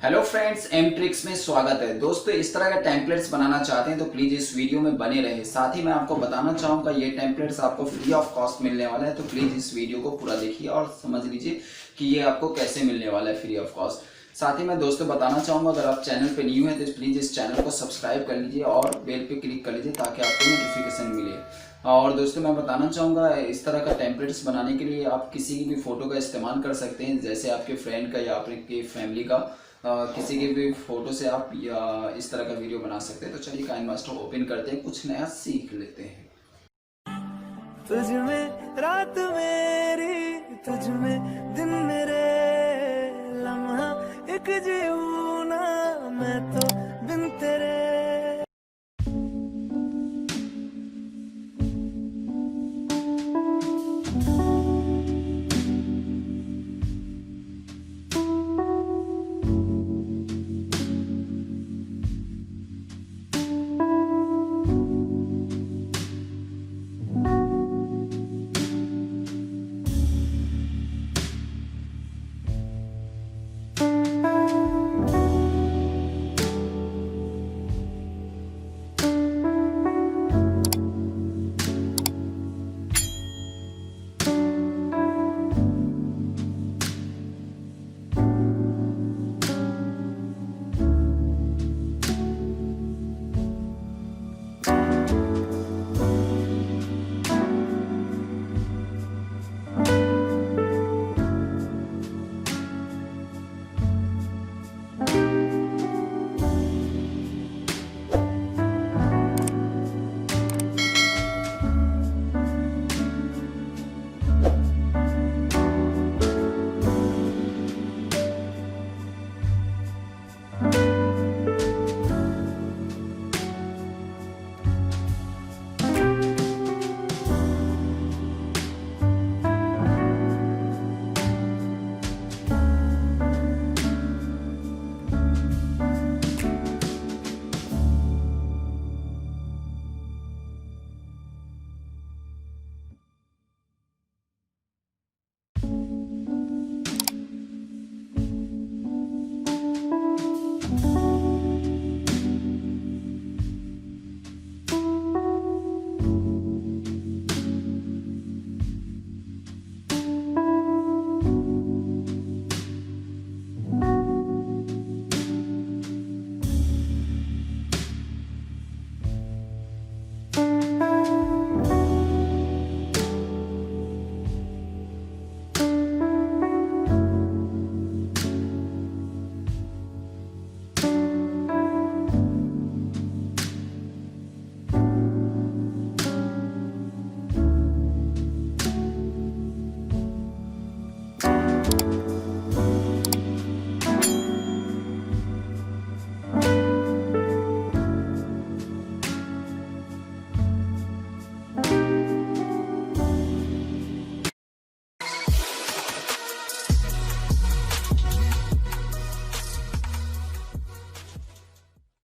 Hello friends, M tricks में स्वागत है। दोस्तों, इस तरह का टेम्पलेट्स बनाना चाहते हैं तो प्लीज इस वीडियो में बने रहे। साथ ही मैं आपको बताना चाहूंगा ये टेम्पलेट्स आपको फ्री ऑफ कॉस्ट मिलने वाला है, तो प्लीज इस वीडियो को पूरा देखिए और समझ लीजिए कि ये आपको कैसे मिलने वाला है फ्री ऑफ कॉस्ट। साथ ही मैं दोस्तों बताना चाहूंगा, अगर आप चैनल पे न्यू है तो प्लीज इस चैनल को सब्सक्राइब कर लीजिए और बेल पे क्लिक कर लीजिए ताकि आपको नोटिफिकेशन मिले। और दोस्तों मैं बताना चाहूँगा, इस तरह का टेम्पलेट्स बनाने के लिए आप किसी की भी फ़ोटो का इस्तेमाल कर सकते हैं, जैसे आपके फ्रेंड का या आपके फैमिली का किसी की भी फ़ोटो से आप या इस तरह का वीडियो बना सकते हैं। तो चलिए काइनमास्टर ओपन करते हैं, कुछ नया सीख लेते हैं। तुझ में रात मेरी, तुझ में दिन मेरे, लम्हा एक जीऊं ना मैं तो